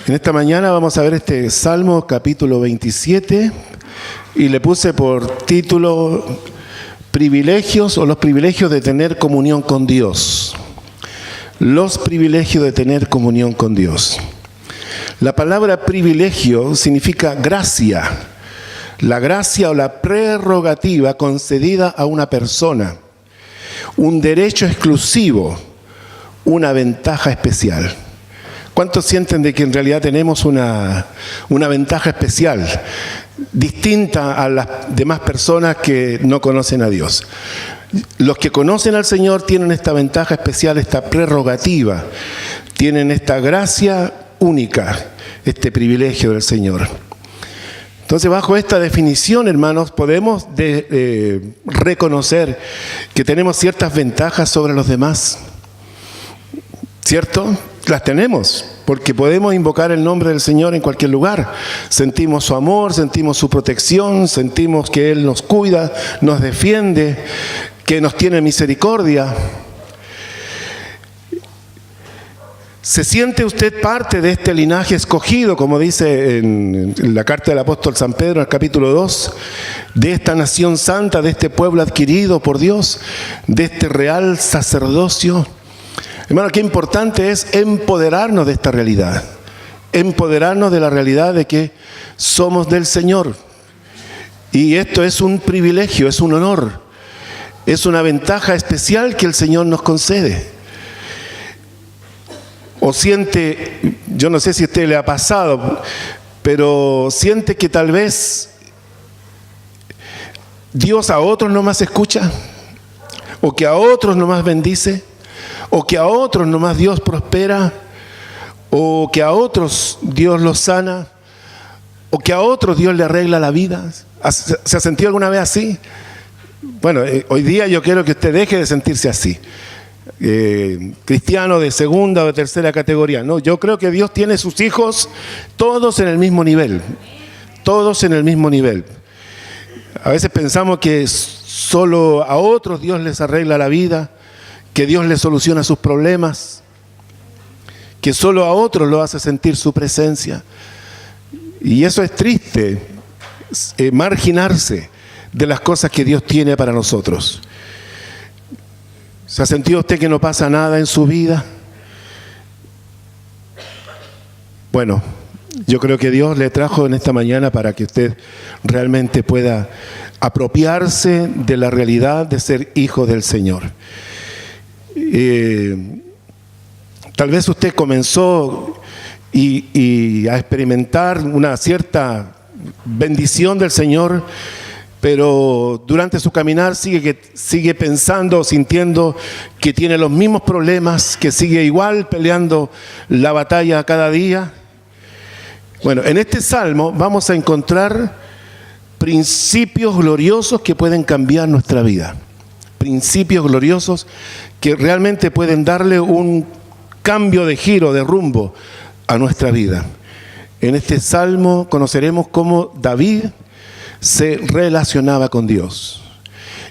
En esta mañana vamos a ver este Salmo capítulo 27 y le puse por título privilegios o los privilegios de tener comunión con Dios. Los privilegios de tener comunión con Dios. La palabra privilegio significa gracia. La gracia o la prerrogativa concedida a una persona. Un derecho exclusivo, una ventaja especial. ¿Cuántos sienten de que en realidad tenemos una ventaja especial, distinta a las demás personas que no conocen a Dios? Los que conocen al Señor tienen esta ventaja especial, esta prerrogativa, tienen esta gracia única, este privilegio del Señor. Entonces, bajo esta definición, hermanos, podemos reconocer que tenemos ciertas ventajas sobre los demás. ¿Cierto? Las tenemos, porque podemos invocar el nombre del Señor en cualquier lugar. Sentimos su amor, sentimos su protección, sentimos que Él nos cuida, nos defiende, que nos tiene misericordia. ¿Se siente usted parte de este linaje escogido, como dice en la carta del apóstol San Pedro, en el capítulo 2, de esta nación santa, de este pueblo adquirido por Dios, de este real sacerdocio? Hermano, qué importante es empoderarnos de esta realidad, empoderarnos de la realidad de que somos del Señor. Y esto es un privilegio, es un honor, es una ventaja especial que el Señor nos concede. O siente, yo no sé si a usted le ha pasado, pero siente que tal vez Dios a otros nomás escucha, o que a otros nomás bendice, o que a otros nomás Dios prospera, o que a otros Dios los sana, o que a otros Dios le arregla la vida. ¿Se ha sentido alguna vez así? Bueno, hoy día yo quiero que usted deje de sentirse así. Cristiano de segunda o de tercera categoría. No, yo creo que Dios tiene sus hijos todos en el mismo nivel. Todos en el mismo nivel. A veces pensamos que solo a otros Dios les arregla la vida, que Dios les soluciona sus problemas, que solo a otros lo hace sentir su presencia. Y eso es triste, marginarse de las cosas que Dios tiene para nosotros. ¿Se ha sentido usted que no pasa nada en su vida? Bueno, yo creo que Dios le trajo en esta mañana para que usted realmente pueda apropiarse de la realidad de ser hijo del Señor. Tal vez usted comenzó a experimentar una cierta bendición del Señor, pero durante su caminar sigue pensando, sintiendo que tiene los mismos problemas, que sigue igual peleando la batalla cada día. Bueno, en este salmo vamos a encontrar principios gloriosos que pueden cambiar nuestra vida. Principios gloriosos que realmente pueden darle un cambio de giro, de rumbo a nuestra vida. En este salmo conoceremos cómo David se relacionaba con Dios.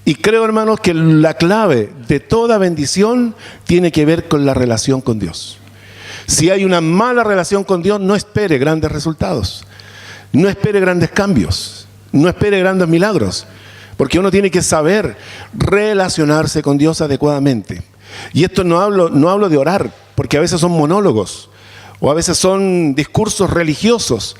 Y creo, hermanos, que la clave de toda bendición tiene que ver con la relación con Dios. Si hay una mala relación con Dios, no espere grandes resultados, no espere grandes cambios, no espere grandes milagros, porque uno tiene que saber relacionarse con Dios adecuadamente. Y esto no hablo de orar, porque a veces son monólogos, o a veces son discursos religiosos.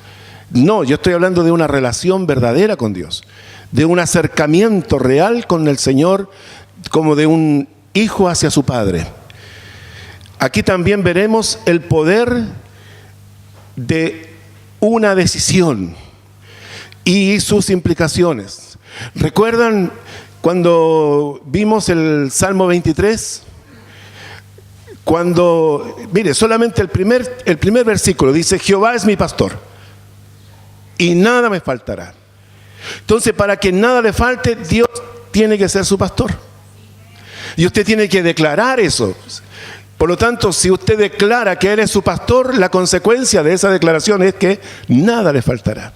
No, yo estoy hablando de una relación verdadera con Dios, de un acercamiento real con el Señor, como de un hijo hacia su Padre. Aquí también veremos el poder de una decisión y sus implicaciones. ¿Recuerdan cuando vimos el Salmo 23? Mire, solamente el primer versículo dice: Jehová es mi pastor y nada me faltará. Entonces, para que nada le falte, Dios tiene que ser su pastor. Y usted tiene que declarar eso. Por lo tanto, si usted declara que Él es su pastor, la consecuencia de esa declaración es que nada le faltará.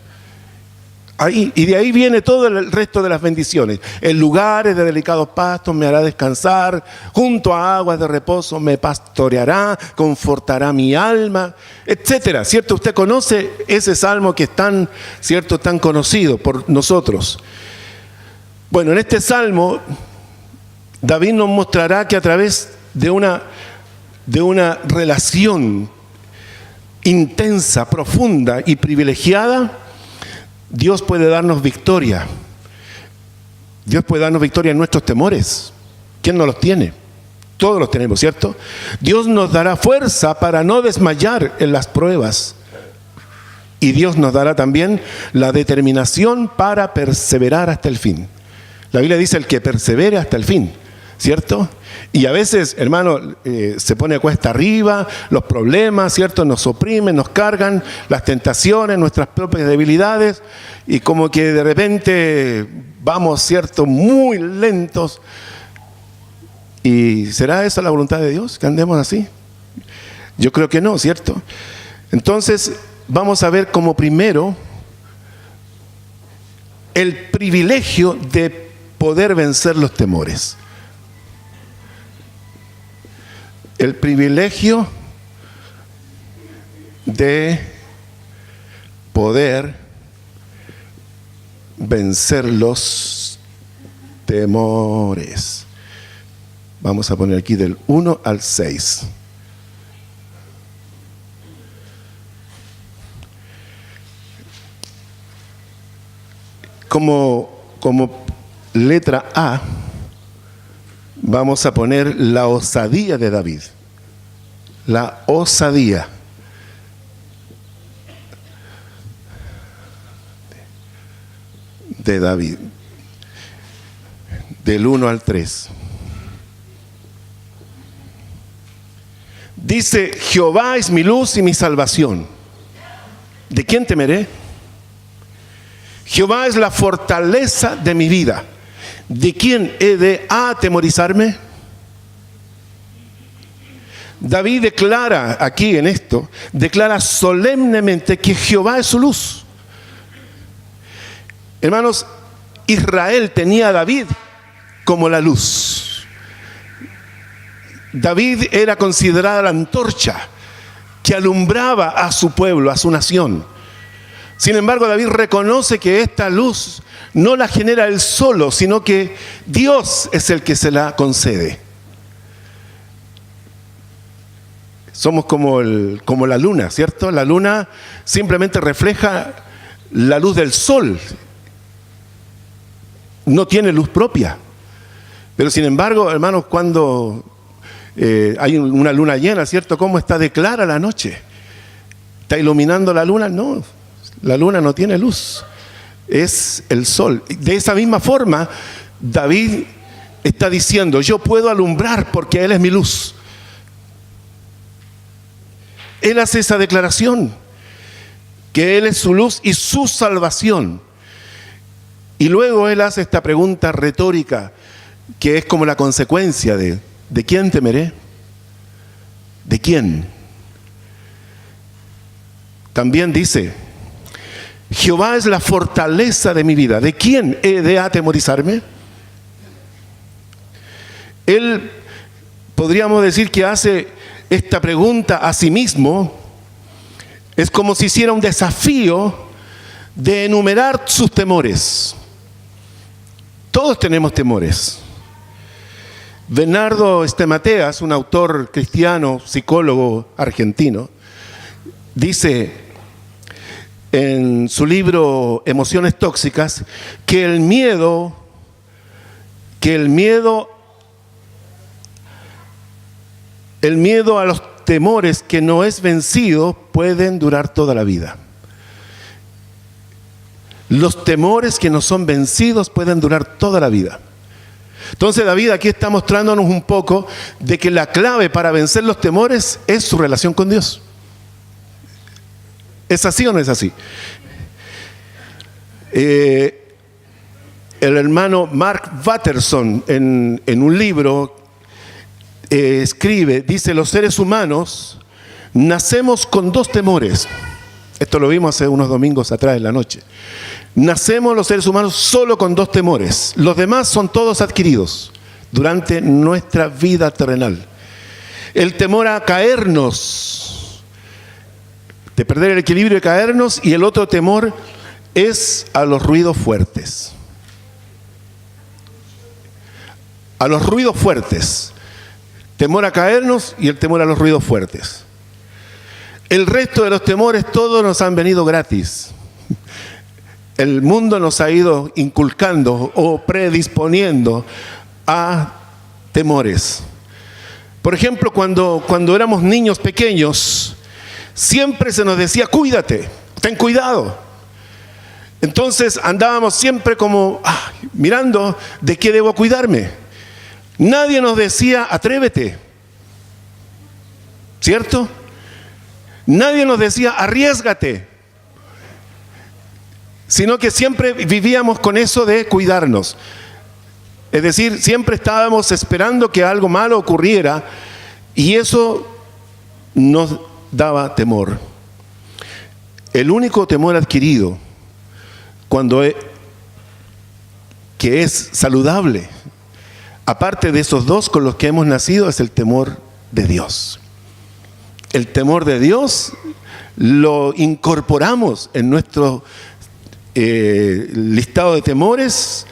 Ahí, y de ahí viene todo el resto de las bendiciones. En lugares de delicados pastos me hará descansar, junto a aguas de reposo me pastoreará, confortará mi alma, etcétera. ¿Cierto? Usted conoce ese salmo que es tan, ¿cierto?, tan conocido por nosotros. Bueno, en este salmo, David nos mostrará que a través de una relación intensa, profunda y privilegiada, Dios puede darnos victoria. Dios puede darnos victoria en nuestros temores. ¿Quién no los tiene? Todos los tenemos, ¿cierto? Dios nos dará fuerza para no desmayar en las pruebas. Y Dios nos dará también la determinación para perseverar hasta el fin. La Biblia dice el que persevere hasta el fin, ¿cierto? Y a veces, hermano, se pone cuesta arriba, los problemas, ¿cierto?, nos oprimen, nos cargan, las tentaciones, nuestras propias debilidades, y como que de repente vamos, ¿cierto?, muy lentos. ¿Y será esa la voluntad de Dios, que andemos así? Yo creo que no, ¿cierto? Entonces, vamos a ver como primero el privilegio de poder vencer los temores. El privilegio de poder vencer los temores. Vamos a poner aquí del 1 al 6. Como letra A, vamos a poner la osadía de David. La osadía. De David. Del 1 al 3. Dice: Jehová es mi luz y mi salvación. ¿De quién temeré? Jehová es la fortaleza de mi vida. ¿De quién he de atemorizarme? David declara aquí en esto, declara solemnemente que Jehová es su luz. Hermanos, Israel tenía a David como la luz. David era considerada la antorcha que alumbraba a su pueblo, a su nación. Sin embargo, David reconoce que esta luz no la genera él solo, sino que Dios es el que se la concede. Somos como la luna, ¿cierto? La luna simplemente refleja la luz del sol. No tiene luz propia. Pero sin embargo, hermanos, cuando hay una luna llena, ¿cierto? ¿Cómo está de clara la noche? ¿Está iluminando la luna? No, la luna no tiene luz. Es el sol. De esa misma forma, David está diciendo: yo puedo alumbrar porque Él es mi luz. Él hace esa declaración, que Él es su luz y su salvación. Y luego Él hace esta pregunta retórica, que es como la consecuencia de ¿quién temeré? ¿De quién? También dice: Jehová es la fortaleza de mi vida. ¿De quién he de atemorizarme? Él, podríamos decir que hace esta pregunta a sí mismo. Es como si hiciera un desafío de enumerar sus temores. Todos tenemos temores. Bernardo Estemateas, un autor cristiano, psicólogo argentino, dice en su libro Emociones Tóxicas que el miedo a los temores que no es vencido pueden durar toda la vida. Los temores que no son vencidos pueden durar toda la vida. Entonces David aquí está mostrándonos un poco de que la clave para vencer los temores es su relación con Dios. ¿Es así o no es así? El hermano Mark Batterson en un libro escribe, dice: los seres humanos nacemos con dos temores. Esto lo vimos hace unos domingos atrás en la noche. Nacemos los seres humanos solo con 2 temores. Los demás son todos adquiridos durante nuestra vida terrenal. El temor a caernos, de perder el equilibrio y caernos, y el otro temor es a los ruidos fuertes. A los ruidos fuertes. Temor a caernos y el temor a los ruidos fuertes. El resto de los temores todos nos han venido gratis. El mundo nos ha ido inculcando o predisponiendo a temores. Por ejemplo, cuando éramos niños pequeños, siempre se nos decía, cuídate, ten cuidado. Entonces andábamos siempre como mirando de qué debo cuidarme. Nadie nos decía, atrévete, ¿cierto? Nadie nos decía, arriésgate, sino que siempre vivíamos con eso de cuidarnos. Es decir, siempre estábamos esperando que algo malo ocurriera y eso nos daba temor. El único temor adquirido, que es saludable, aparte de esos 2 con los que hemos nacido, es el temor de Dios. El temor de Dios lo incorporamos en nuestro listado de temores.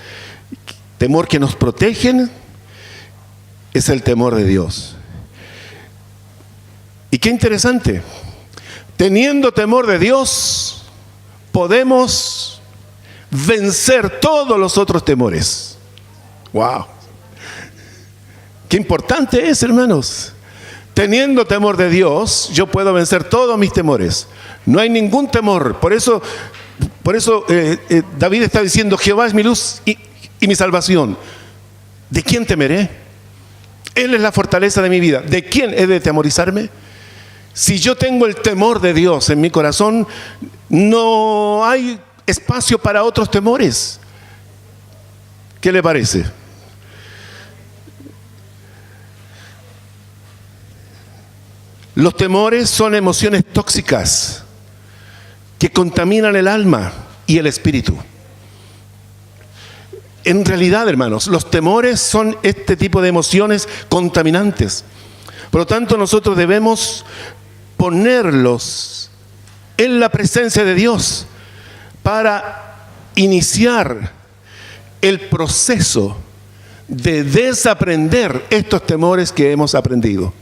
Temor que nos protegen es el temor de Dios. Y qué interesante, teniendo temor de Dios, podemos vencer todos los otros temores. ¡Wow! Qué importante es, hermanos. Teniendo temor de Dios, yo puedo vencer todos mis temores. No hay ningún temor. Por eso David está diciendo, Jehová es mi luz y mi salvación. ¿De quién temeré? Él es la fortaleza de mi vida. ¿De quién he de atemorizarme? Si yo tengo el temor de Dios en mi corazón, no hay espacio para otros temores. ¿Qué le parece? Los temores son emociones tóxicas que contaminan el alma y el espíritu. En realidad, hermanos, los temores son este tipo de emociones contaminantes. Por lo tanto, nosotros debemos ponerlos en la presencia de Dios para iniciar el proceso de desaprender estos temores que hemos aprendido.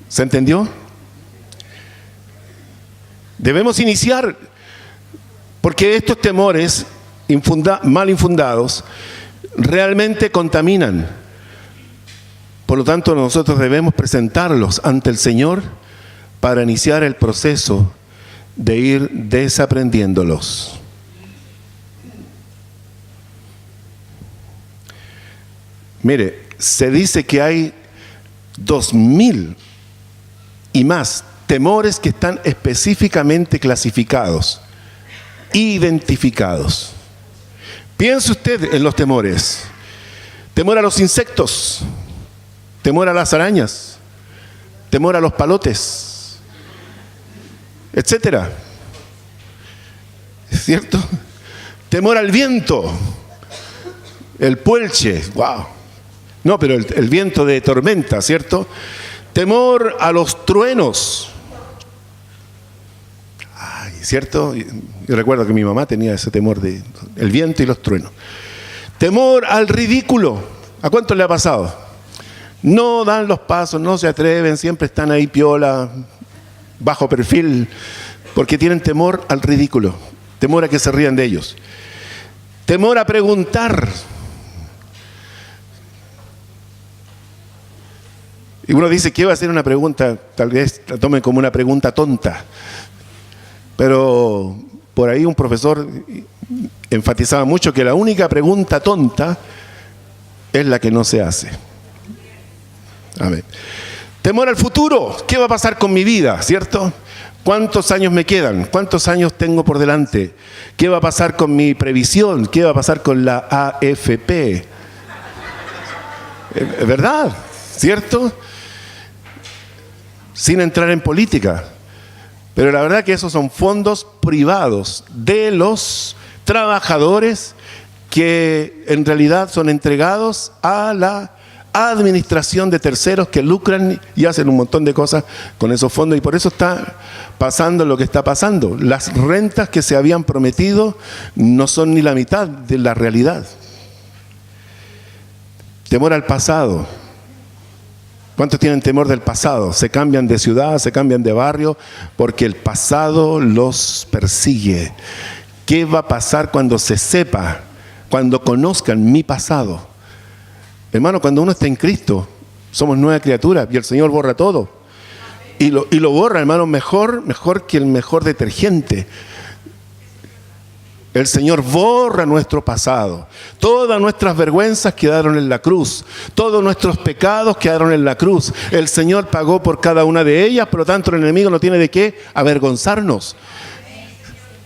¿Se entendió? Debemos iniciar, porque estos temores mal infundados realmente contaminan. Por lo tanto, nosotros debemos presentarlos ante el Señor para iniciar el proceso de ir desaprendiéndolos. Mire, se dice que hay 2000 y más temores que están específicamente clasificados, identificados. Piense usted en los temores. Temor a los insectos, temor a las arañas, temor a los palotes, etcétera. ¿Es cierto? Temor al viento, el puelche, wow. No, pero el viento de tormenta, ¿cierto? Temor a los truenos. ¿Cierto? Yo recuerdo que mi mamá tenía ese temor de el viento y los truenos. Temor al ridículo. ¿A cuánto le ha pasado? No dan los pasos, no se atreven, siempre están ahí piola, bajo perfil, porque tienen temor al ridículo, temor a que se rían de ellos. Temor a preguntar. Y uno dice que iba a hacer una pregunta, tal vez la tomen como una pregunta tonta. Pero por ahí un profesor enfatizaba mucho que la única pregunta tonta es la que no se hace. Amén. Temor al futuro. ¿Qué va a pasar con mi vida? ¿Cierto? ¿Cuántos años me quedan? ¿Cuántos años tengo por delante? ¿Qué va a pasar con mi previsión? ¿Qué va a pasar con la AFP? ¿Es verdad? ¿Cierto? Sin entrar en política. Pero la verdad que esos son fondos privados de los trabajadores que en realidad son entregados a la administración de terceros que lucran y hacen un montón de cosas con esos fondos, y por eso está pasando lo que está pasando. Las rentas que se habían prometido no son ni la mitad de la realidad. Temor al pasado. ¿Cuántos tienen temor del pasado? Se cambian de ciudad, se cambian de barrio, porque el pasado los persigue. ¿Qué va a pasar cuando se sepa, cuando conozcan mi pasado? Hermano, cuando uno está en Cristo, somos nueva criatura y el Señor borra todo. Y lo borra, hermano, mejor que el mejor detergente. El Señor borra nuestro pasado. Todas nuestras vergüenzas quedaron en la cruz. Todos nuestros pecados quedaron en la cruz. El Señor pagó por cada una de ellas, por lo tanto el enemigo no tiene de qué avergonzarnos.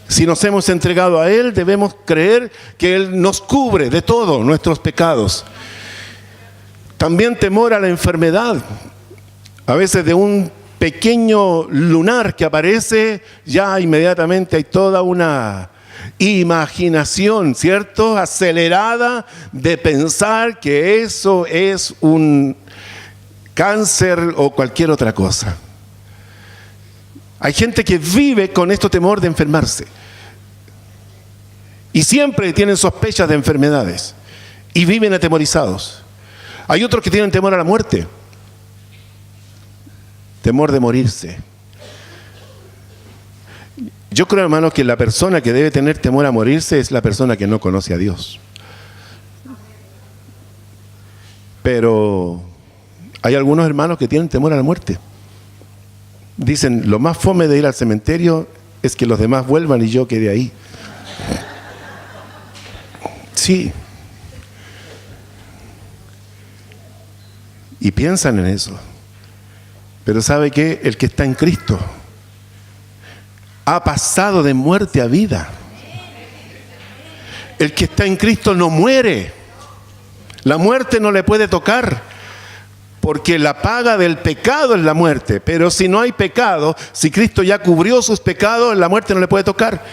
Si nos hemos entregado a Él, debemos creer que Él nos cubre de todos nuestros pecados. También temor a la enfermedad. A veces de un pequeño lunar que aparece, ya inmediatamente hay toda una imaginación, ¿cierto?, acelerada de pensar que eso es un cáncer o cualquier otra cosa. Hay gente que vive con este temor de enfermarse y siempre tienen sospechas de enfermedades y viven atemorizados. Hay otros que tienen temor a la muerte, temor de morirse. Yo creo, hermano, que la persona que debe tener temor a morirse es la persona que no conoce a Dios. Pero hay algunos hermanos que tienen temor a la muerte. Dicen, lo más fome de ir al cementerio es que los demás vuelvan y yo quede ahí. Sí. Y piensan en eso. Pero ¿sabe qué? El que está en Cristo ha pasado de muerte a vida. El que está en Cristo no muere. La muerte no le puede tocar, porque la paga del pecado es la muerte. Pero si no hay pecado, si Cristo ya cubrió sus pecados, la muerte no le puede tocar.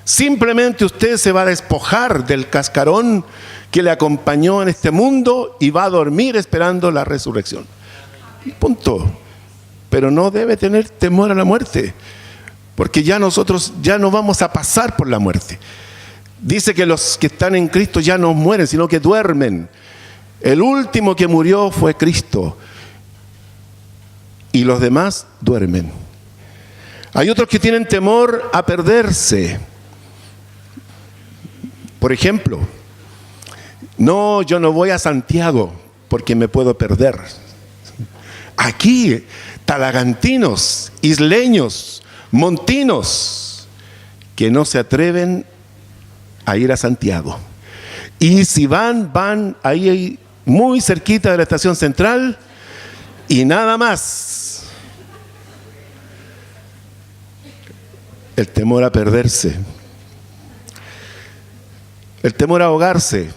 Simplemente usted se va a despojar del cascarón que le acompañó en este mundo y va a dormir esperando la resurrección. Punto. Pero no debe tener temor a la muerte, porque ya nosotros ya no vamos a pasar por la muerte. Dice que los que están en Cristo ya no mueren, sino que duermen. El último que murió fue Cristo y los demás duermen. Hay otros que tienen temor a perderse. Por ejemplo, no, yo no voy a Santiago porque me puedo perder. Aquí, talagantinos, isleños, montinos, que no se atreven a ir a Santiago. Y si van ahí muy cerquita de la estación central y nada más. El temor a perderse. El temor a ahogarse.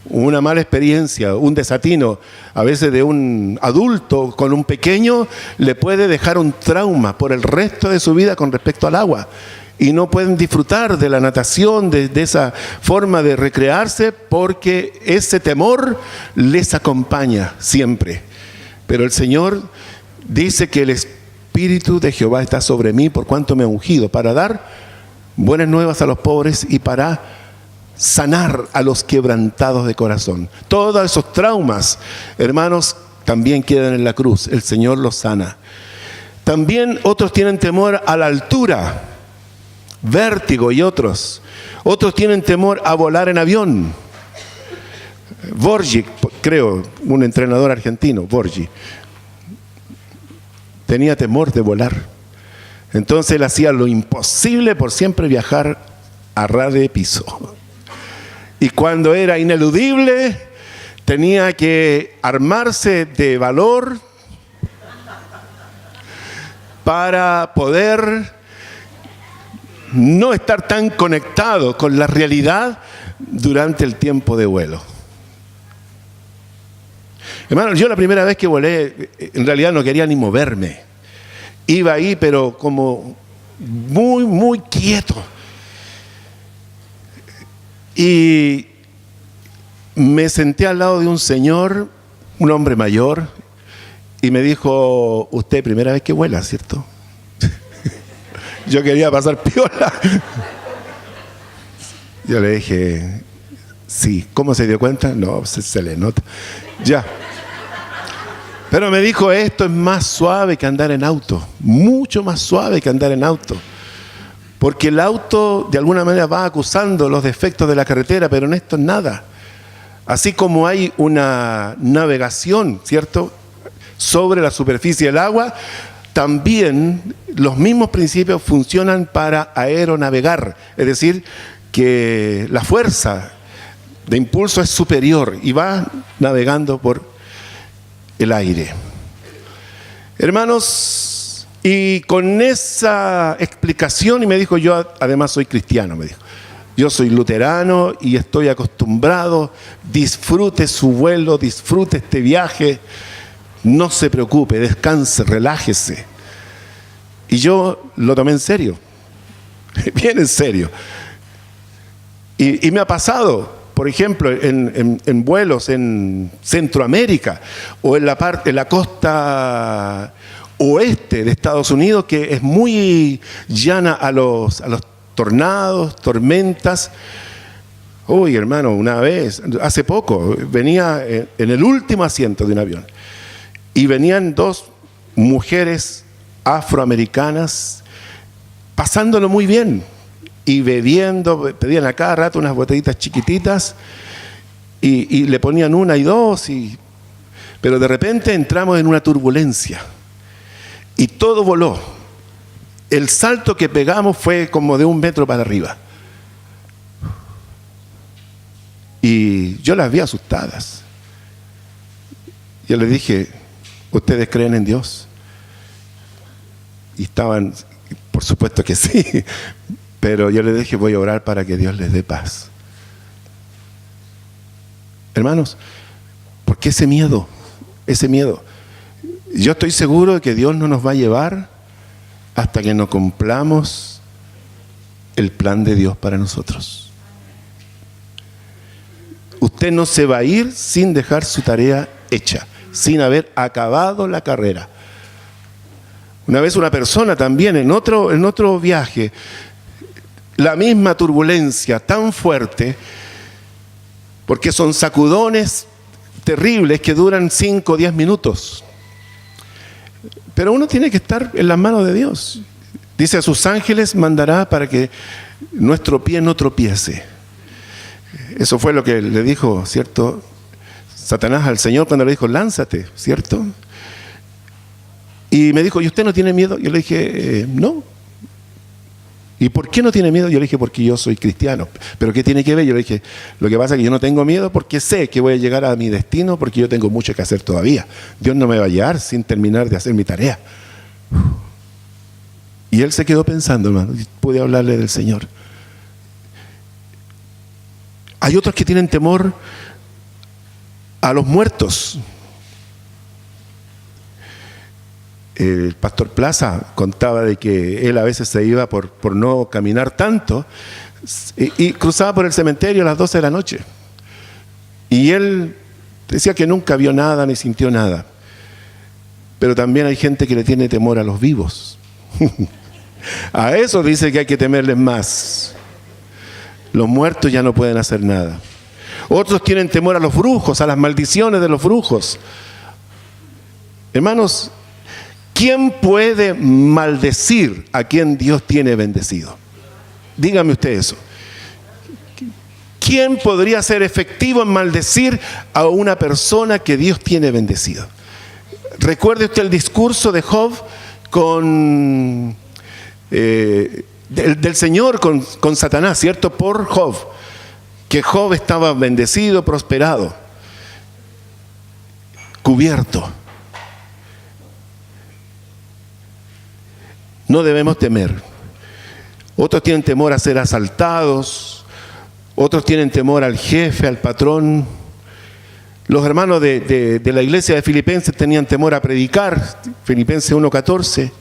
Una mala experiencia, un desatino, a veces de un adulto con un pequeño, le puede dejar un trauma por el resto de su vida con respecto al agua. Y no pueden disfrutar de la natación, de esa forma de recrearse, porque ese temor les acompaña siempre. Pero el Señor dice que el Espíritu de Jehová está sobre mí, por cuanto me ha ungido, para dar buenas nuevas a los pobres y para sanar a los quebrantados de corazón. Todos esos traumas, hermanos, también quedan en la cruz. El Señor los sana. También otros tienen temor a la altura, vértigo, y otros tienen temor a volar en avión. Borgi, creo, un entrenador argentino, Borgi, tenía temor de volar. Entonces él hacía lo imposible por siempre viajar a ras de piso. Y cuando era ineludible, tenía que armarse de valor para poder no estar tan conectado con la realidad durante el tiempo de vuelo. Hermano, yo la primera vez que volé, en realidad no quería ni moverme. iba ahí, pero como muy, muy quieto. Y me senté al lado de un señor, un hombre mayor, y me dijo: usted primera vez que vuela, ¿cierto? Yo quería pasar piola. Yo le dije: sí. ¿Cómo se dio cuenta? No, se le nota. Ya. Pero me dijo: esto es más suave que andar en auto, mucho más suave que andar en auto. Porque el auto de alguna manera va acusando los defectos de la carretera, pero en esto nada. Así como hay una navegación, ¿cierto?, sobre la superficie del agua, también los mismos principios funcionan para aeronavegar. Es decir, que la fuerza de impulso es superior y va navegando por el aire. Hermanos, y con esa explicación, y me dijo: yo además soy cristiano, me dijo. Yo soy luterano y estoy acostumbrado, disfrute su vuelo, disfrute este viaje, no se preocupe, descanse, relájese. Y yo lo tomé en serio, bien en serio. Y me ha pasado, por ejemplo, en vuelos en Centroamérica o en la costa oeste de Estados Unidos, que es muy llana a los tornados, tormentas. Uy, hermano, una vez, hace poco, venía en el último asiento de un avión y venían dos mujeres afroamericanas pasándolo muy bien y bebiendo, pedían a cada rato unas botellitas chiquititas y le ponían una y dos, pero de repente entramos en una turbulencia y todo voló. El salto que pegamos fue como de 1 metro para arriba. Y yo las vi asustadas. Yo les dije: ¿ustedes creen en Dios? Y estaban, por supuesto que sí. Pero yo les dije: voy a orar para que Dios les dé paz. Hermanos, ¿por qué ese miedo? Ese miedo. Yo estoy seguro de que Dios no nos va a llevar hasta que no cumplamos el plan de Dios para nosotros. Usted no se va a ir sin dejar su tarea hecha, sin haber acabado la carrera. Una vez una persona también en otro viaje, la misma turbulencia tan fuerte, porque son sacudones terribles que duran 5 o 10 minutos. Pero uno tiene que estar en las manos de Dios. Dice: a sus ángeles mandará para que nuestro pie no tropiece. Eso fue lo que le dijo, ¿cierto?, Satanás al Señor cuando le dijo: lánzate, ¿cierto? Y me dijo: ¿y usted no tiene miedo? Yo le dije: no. ¿Y por qué no tiene miedo? Yo le dije: porque yo soy cristiano. ¿Pero qué tiene que ver? Yo le dije: lo que pasa es que yo no tengo miedo porque sé que voy a llegar a mi destino, porque yo tengo mucho que hacer todavía. Dios no me va a llevar sin terminar de hacer mi tarea. Y él se quedó pensando, hermano, y pude hablarle del Señor. Hay otros que tienen temor a los muertos. El pastor Plaza contaba de que él a veces se iba por no caminar tanto y cruzaba por el cementerio a las 12 de la noche. Y él decía que nunca vio nada ni sintió nada. Pero también hay gente que le tiene temor a los vivos. A eso dice que hay que temerles más. Los muertos ya no pueden hacer nada. Otros tienen temor a los brujos, a las maldiciones de los brujos. Hermanos, ¿quién puede maldecir a quien Dios tiene bendecido? Dígame usted eso. ¿Quién podría ser efectivo en maldecir a una persona que Dios tiene bendecido? Recuerde usted el discurso de Job del Señor con Satanás, ¿cierto? Por Job. Que Job estaba bendecido, prosperado, cubierto. No debemos temer. Otros tienen temor a ser asaltados, otros tienen temor al jefe, al patrón. Los hermanos de la iglesia de Filipenses tenían temor a predicar, Filipenses 1:14.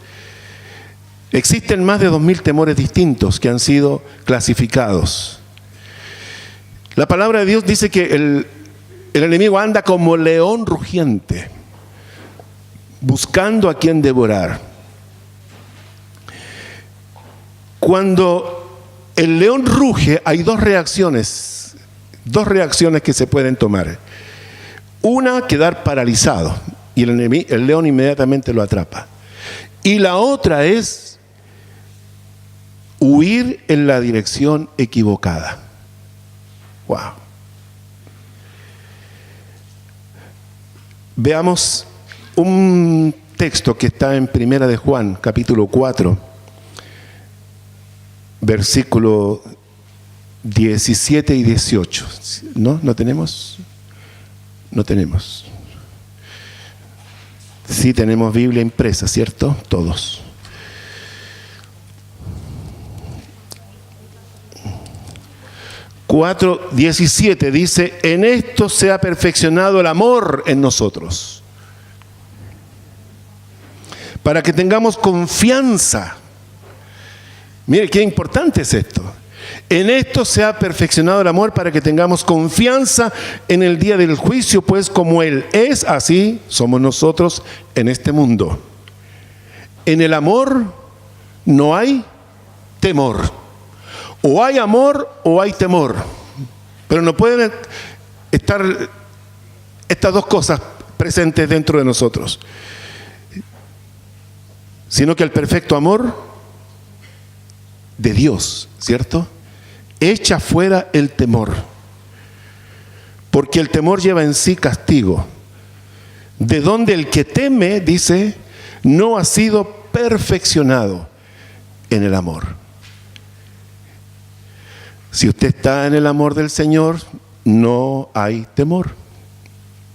Existen más de 2000 temores distintos que han sido clasificados. La palabra de Dios dice que el enemigo anda como león rugiente, buscando a quien devorar. Cuando el león ruge, hay dos reacciones que se pueden tomar. Una, quedar paralizado, y el león inmediatamente lo atrapa. Y la otra es huir en la dirección equivocada. Wow. Veamos un texto que está en Primera de Juan, capítulo 4, versículo 17 y 18. ¿No? ¿No tenemos? No tenemos. Sí tenemos Biblia impresa, ¿cierto? Todos. Cuatro 17 dice: en esto se ha perfeccionado el amor en nosotros, para que tengamos confianza. Mire qué importante es esto. En esto se ha perfeccionado el amor, para que tengamos confianza en el día del juicio, pues como Él es, así somos nosotros en este mundo. En el amor no hay temor. O hay amor o hay temor. Pero no pueden estar estas dos cosas presentes dentro de nosotros. Sino que el perfecto amor de Dios, ¿cierto?, echa fuera el temor. Porque el temor lleva en sí castigo. De donde el que teme, dice, no ha sido perfeccionado en el amor. Si usted está en el amor del Señor, no hay temor.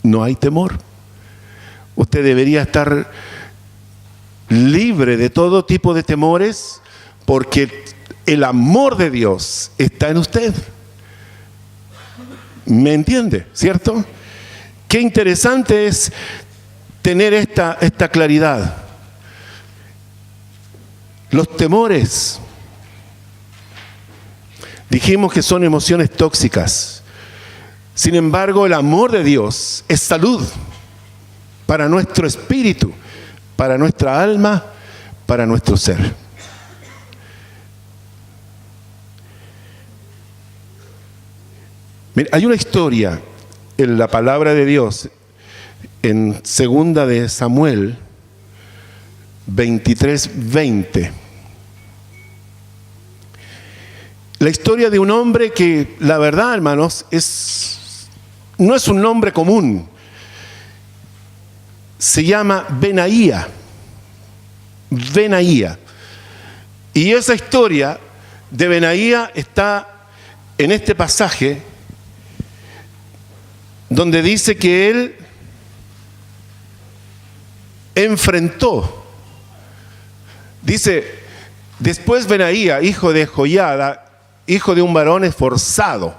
No hay temor. Usted debería estar libre de todo tipo de temores, porque el amor de Dios está en usted. ¿Me entiende? ¿Cierto? Qué interesante es tener esta claridad. Los temores, dijimos que son emociones tóxicas. Sin embargo, el amor de Dios es salud para nuestro espíritu, para nuestra alma, para nuestro ser. Mira, hay una historia en la palabra de Dios, en segunda de Samuel 23:20. La historia de un hombre que, la verdad, hermanos, no es un nombre común. Se llama Benaía. Benaía. Y esa historia de Benaía está en este pasaje, donde dice que él enfrentó. Dice: después Benaía, hijo de Joiada, hijo de un varón esforzado.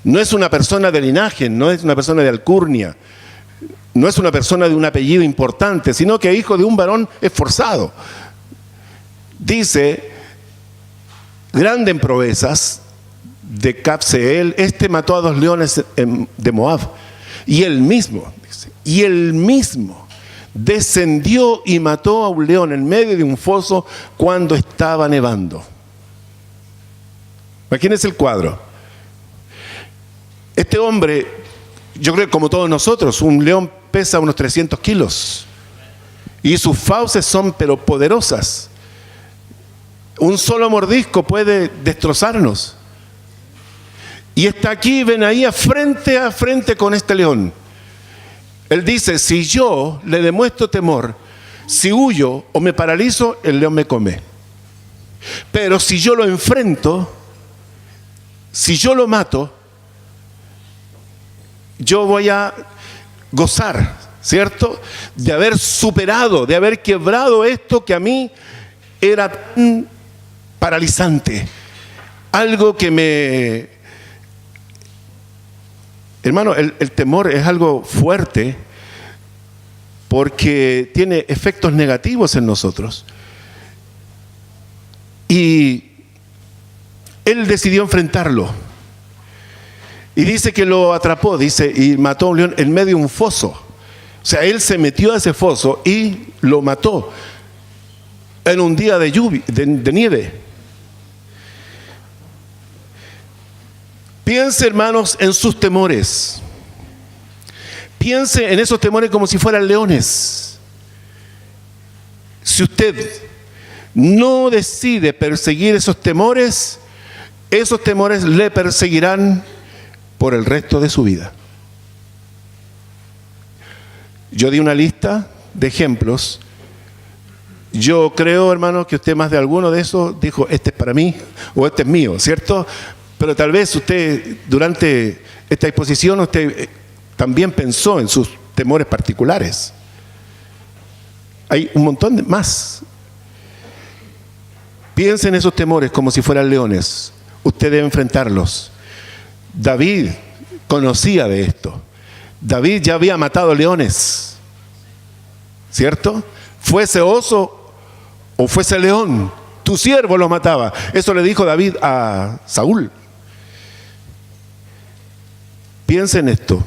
No es una persona de linaje, no es una persona de alcurnia, no es una persona de un apellido importante, sino que hijo de un varón esforzado. Dice: grande en proezas, de Cabseel, mató a 2 leones de Moab. Y él mismo descendió y mató a un león en medio de un foso cuando estaba nevando. Imagínense el cuadro. Este hombre, yo creo que como todos nosotros, un león pesa unos 300 kilos. Y sus fauces son pero poderosas. Un solo mordisco puede destrozarnos. Y está aquí Benaía frente a frente con este león. Él dice: si yo le demuestro temor, si huyo o me paralizo, el león me come. Pero si yo lo enfrento, si yo lo mato, yo voy a gozar, ¿cierto?, de haber superado, de haber quebrado esto que a mí era tan paralizante. Algo que me... Hermano, el temor es algo fuerte porque tiene efectos negativos en nosotros. Y él decidió enfrentarlo. Y dice que lo atrapó, dice, y mató a un león en medio de un foso. O sea, él se metió a ese foso y lo mató en un día de lluvia, de nieve. Piense, hermanos, en sus temores. Piense en esos temores como si fueran leones. Si usted no decide perseguir esos temores le perseguirán por el resto de su vida. Yo di una lista de ejemplos. Yo creo, hermano, que usted más de alguno de esos dijo, este es para mí o este es mío, ¿cierto? Pero tal vez usted, durante esta exposición, usted también pensó en sus temores particulares. Hay un montón de más. Piense en esos temores como si fueran leones. Usted debe enfrentarlos. David conocía de esto. David ya había matado leones, ¿cierto? Fuese oso o fuese león, tu siervo los mataba. Eso le dijo David a Saúl. Piensa en esto.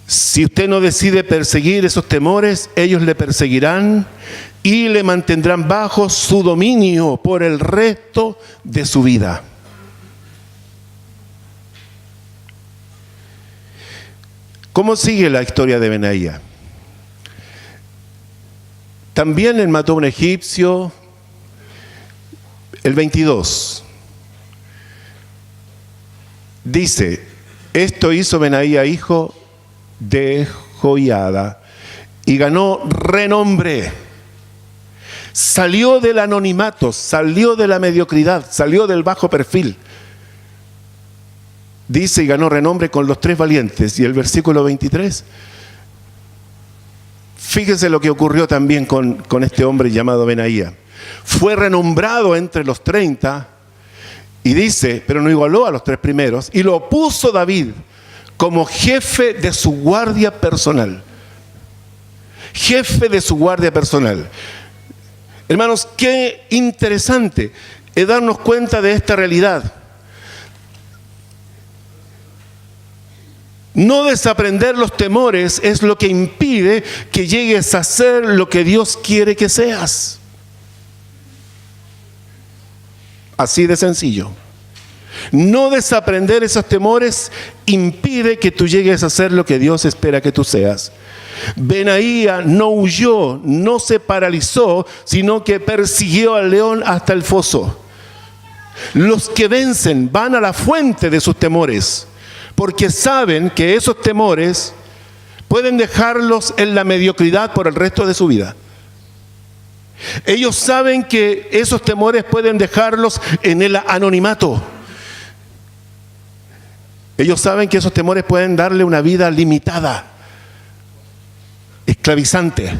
Si usted no decide perseguir esos temores, ellos le perseguirán y le mantendrán bajo su dominio por el resto de su vida. ¿Cómo sigue la historia de Benaía? También él mató a un egipcio. El 22 dice, esto hizo Benaía, hijo de Joiada, y ganó renombre. Salió del anonimato, salió de la mediocridad, salió del bajo perfil. Dice, y ganó renombre con los 3 valientes. Y el versículo 23, fíjense lo que ocurrió también con este hombre llamado Benaía. Fue renombrado entre los 30, y dice, pero no igualó a los 3 primeros, y lo puso David como jefe de su guardia personal. Jefe de su guardia personal. Hermanos, qué interesante es darnos cuenta de esta realidad. No desaprender los temores es lo que impide que llegues a ser lo que Dios quiere que seas. Así de sencillo. No desaprender esos temores impide que tú llegues a ser lo que Dios espera que tú seas. Benaía no huyó, no se paralizó, sino que persiguió al león hasta el foso. Los que vencen van a la fuente de sus temores, porque saben que esos temores pueden dejarlos en la mediocridad por el resto de su vida. Ellos saben que esos temores pueden dejarlos en el anonimato. Ellos saben que esos temores pueden darle una vida limitada, esclavizante.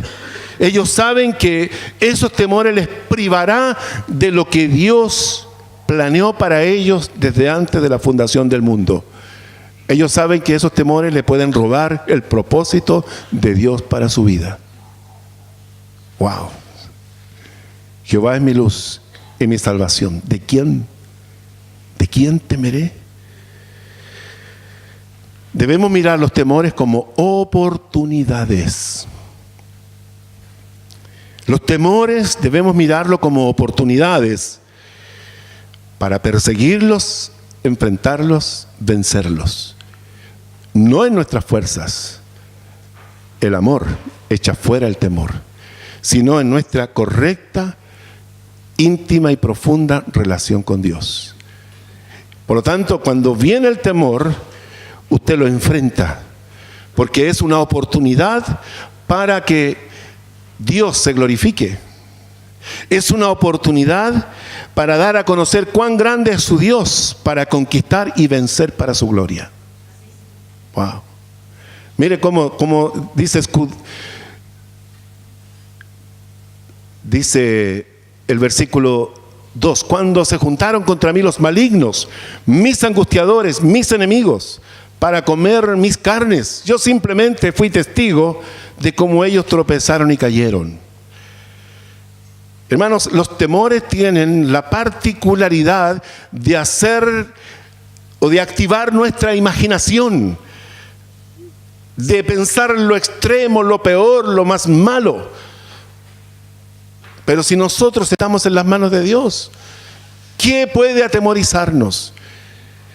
Ellos saben que esos temores les privará de lo que Dios planeó para ellos desde antes de la fundación del mundo. Ellos saben que esos temores le pueden robar el propósito de Dios para su vida. Wow. Jehová es mi luz y mi salvación. ¿De quién temeré? Debemos mirar los temores como oportunidades. Los temores debemos mirarlo como oportunidades para perseguirlos, enfrentarlos, vencerlos. No en nuestras fuerzas. El amor echa fuera el temor, sino en nuestra correcta, íntima y profunda relación con Dios. Por lo tanto, cuando viene el temor, usted lo enfrenta, porque es una oportunidad para que Dios se glorifique. Es una oportunidad para dar a conocer cuán grande es su Dios, para conquistar y vencer para su gloria. Wow. Mire cómo dice el versículo 2: cuando se juntaron contra mí los malignos, mis angustiadores, mis enemigos, para comer mis carnes, yo simplemente fui testigo de cómo ellos tropezaron y cayeron. Hermanos, los temores tienen la particularidad de hacer o de activar nuestra imaginación, de pensar lo extremo, lo peor, lo más malo. Pero si nosotros estamos en las manos de Dios, ¿qué puede atemorizarnos?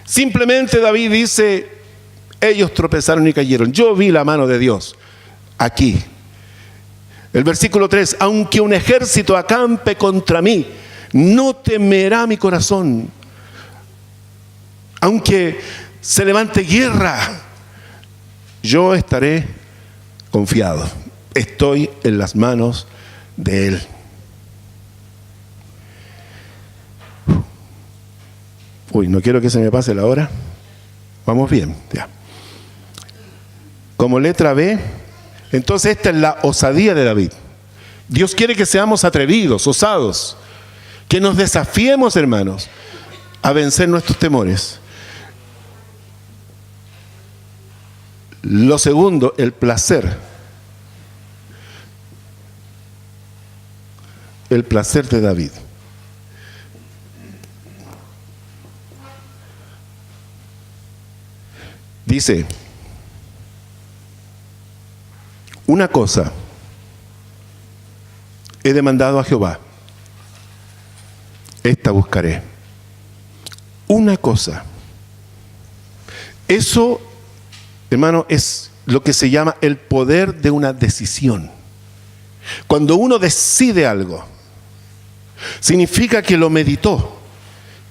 Simplemente David dice, ellos tropezaron y cayeron. Yo vi la mano de Dios aquí. El versículo 3, aunque un ejército acampe contra mí, no temerá mi corazón. Aunque se levante guerra, yo estaré confiado. Estoy en las manos de Él. Uy, no quiero que se me pase la hora. Vamos bien, ya. Como letra B, entonces esta es la osadía de David. Dios quiere que seamos atrevidos, osados, que nos desafiemos, hermanos, a vencer nuestros temores. Lo segundo, el placer. El placer de David. Dice, una cosa he demandado a Jehová, esta buscaré. Una cosa. Eso, hermano, es lo que se llama el poder de una decisión. Cuando uno decide algo, significa que lo meditó,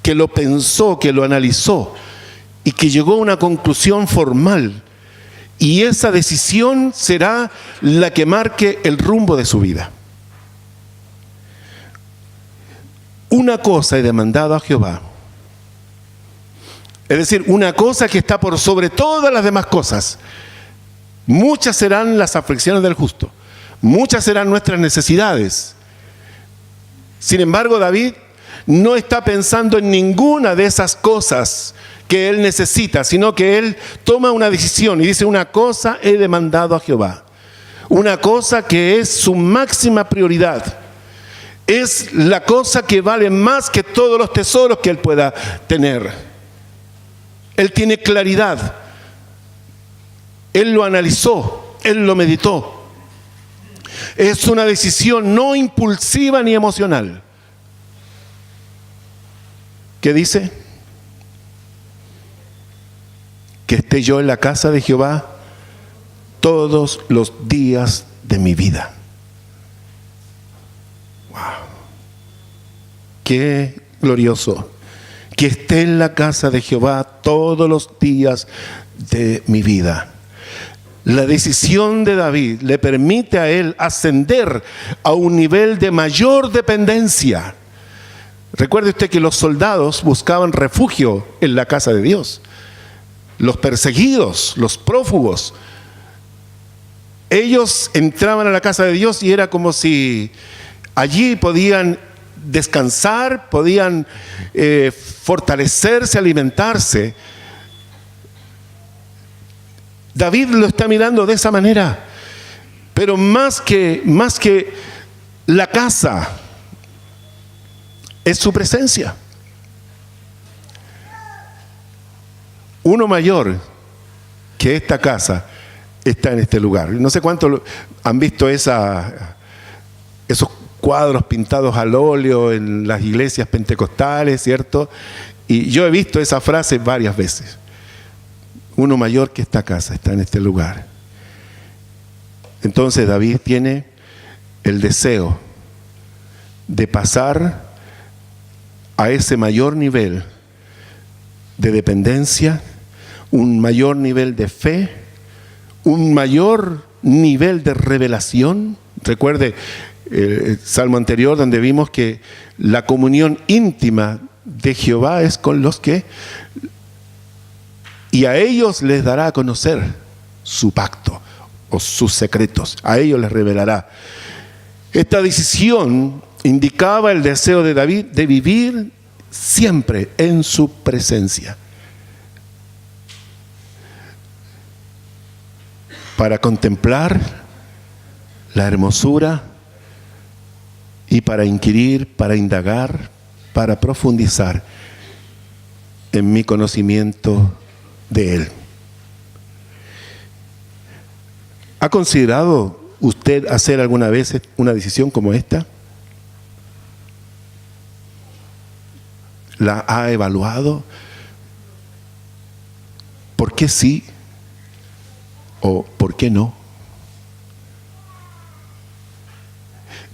que lo pensó, que lo analizó y que llegó a una conclusión formal. Y esa decisión será la que marque el rumbo de su vida. Una cosa he demandado a Jehová. Es decir, una cosa que está por sobre todas las demás cosas. Muchas serán las aflicciones del justo. Muchas serán nuestras necesidades. Sin embargo, David no está pensando en ninguna de esas cosas que él necesita, sino que él toma una decisión y dice, una cosa he demandado a Jehová. Una cosa que es su máxima prioridad. Es la cosa que vale más que todos los tesoros que él pueda tener. Él tiene claridad. Él lo analizó, él lo meditó. Es una decisión no impulsiva ni emocional. ¿Qué dice? Que esté yo en la casa de Jehová todos los días de mi vida. Wow. Qué glorioso. Que esté en la casa de Jehová todos los días de mi vida. La decisión de David le permite a él ascender a un nivel de mayor dependencia. Recuerde usted que los soldados buscaban refugio en la casa de Dios. Los perseguidos, los prófugos, ellos entraban a la casa de Dios y era como si allí podían descansar, podían fortalecerse, alimentarse. David lo está mirando de esa manera, pero más que la casa, es su presencia. Uno mayor que esta casa está en este lugar. No sé cuántos han visto esos cuadros pintados al óleo en las iglesias pentecostales, ¿cierto? Y yo he visto esa frase varias veces. Uno mayor que esta casa está en este lugar. Entonces David tiene el deseo de pasar a ese mayor nivel de dependencia, un mayor nivel de fe, un mayor nivel de revelación. Recuerde el salmo anterior donde vimos que la comunión íntima de Jehová es con los que, y a ellos les dará a conocer su pacto o sus secretos, a ellos les revelará. Esta decisión indicaba el deseo de David de vivir siempre en su presencia, para contemplar la hermosura y para inquirir, para indagar, para profundizar en mi conocimiento de Él. ¿Ha considerado usted hacer alguna vez una decisión como esta? ¿La ha evaluado? ¿Por qué sí o por qué no?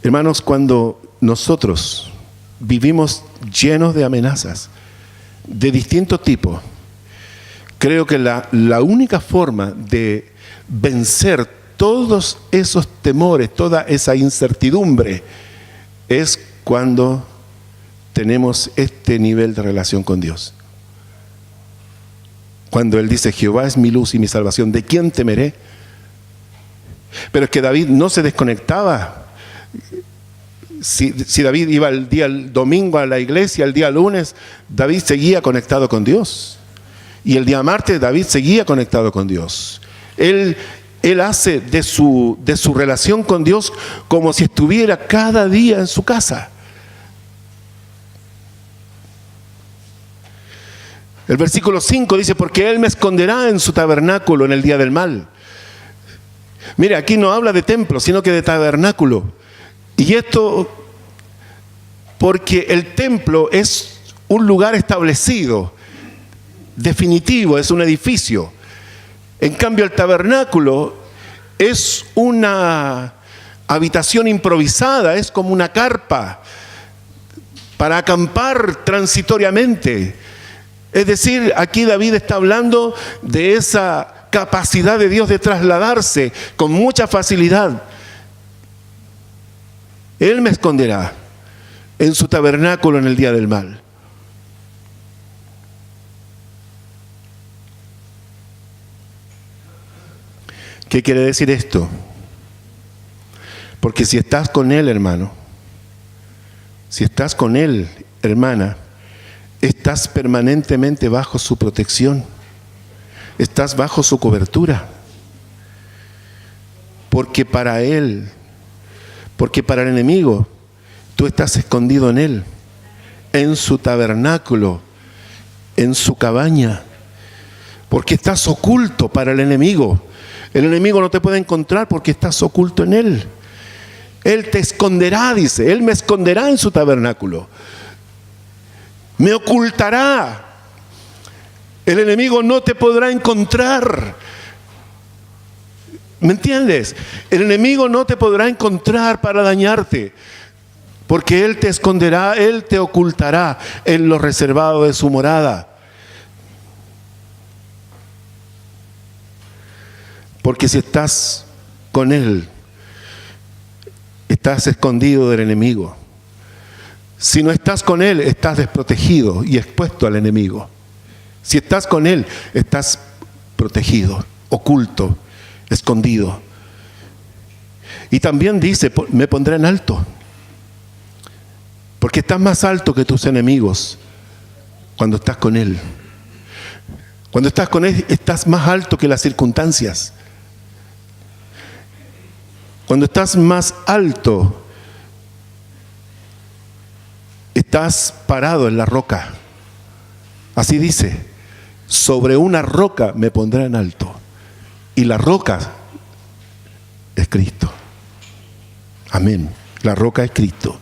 Hermanos, cuando nosotros vivimos llenos de amenazas de distintos tipos, creo que la única forma de vencer todos esos temores, toda esa incertidumbre, es cuando tenemos este nivel de relación con Dios. Cuando Él dice, Jehová es mi luz y mi salvación, ¿de quién temeré? Pero es que David no se desconectaba. Si David iba el domingo a la iglesia, el día lunes, David seguía conectado con Dios. Y el día martes, David seguía conectado con Dios. Él hace de su relación con Dios como si estuviera cada día en su casa. El versículo 5 dice, porque Él me esconderá en su tabernáculo en el día del mal. Mire, aquí no habla de templo, sino que de tabernáculo. Y esto porque el templo es un lugar establecido, definitivo, es un edificio. En cambio, el tabernáculo es una habitación improvisada, es como una carpa para acampar transitoriamente. Es decir, aquí David está hablando de esa capacidad de Dios de trasladarse con mucha facilidad. Él me esconderá en su tabernáculo en el día del mal. ¿Qué quiere decir esto? Porque si estás con Él, hermano, si estás con Él, hermana, estás permanentemente bajo su protección, estás bajo su cobertura, porque para Él, porque para el enemigo, tú estás escondido en Él, en su tabernáculo, en su cabaña, porque estás oculto para el enemigo. El enemigo no te puede encontrar porque estás oculto en Él. Él te esconderá, dice, Él me esconderá en su tabernáculo. Me ocultará. El enemigo no te podrá encontrar. ¿Me entiendes? El enemigo no te podrá encontrar para dañarte, porque Él te esconderá, Él te ocultará en lo reservado de su morada. Porque si estás con Él, estás escondido del enemigo. Si no estás con Él, estás desprotegido y expuesto al enemigo. Si estás con Él, estás protegido, oculto, escondido. Y también dice, me pondré en alto. Porque estás más alto que tus enemigos cuando estás con Él. Cuando estás con Él, estás más alto que las circunstancias. Cuando estás más alto, estás parado en la roca. Así dice, sobre una roca me pondré en alto. Y la roca es Cristo. Amén. La roca es Cristo.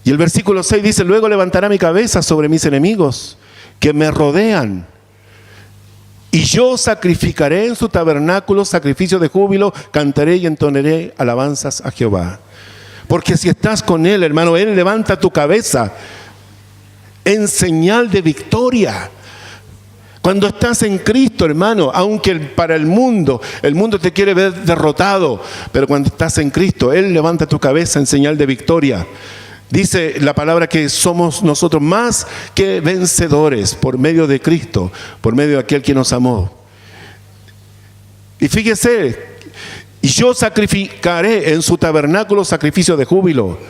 Y el versículo 6 dice, luego levantará mi cabeza sobre mis enemigos que me rodean. Y yo sacrificaré en su tabernáculo sacrificio de júbilo, cantaré y entonaré alabanzas a Jehová. Porque si estás con Él, hermano, Él levanta tu cabeza en señal de victoria. Cuando estás en Cristo, hermano, aunque para el mundo te quiere ver derrotado, pero cuando estás en Cristo, Él levanta tu cabeza en señal de victoria. Dice la palabra que somos nosotros más que vencedores por medio de Cristo, por medio de aquel que nos amó. Y fíjese, y yo sacrificaré en su tabernáculo sacrificio de júbilo.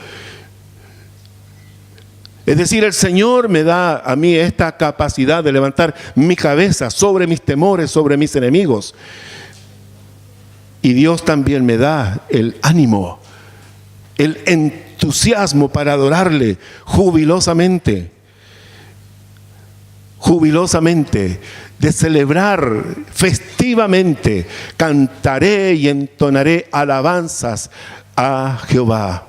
Es decir, el Señor me da a mí esta capacidad de levantar mi cabeza sobre mis temores, sobre mis enemigos. Y Dios también me da el ánimo, el entusiasmo para adorarle jubilosamente, de celebrar festivamente. Cantaré y entonaré alabanzas a Jehová.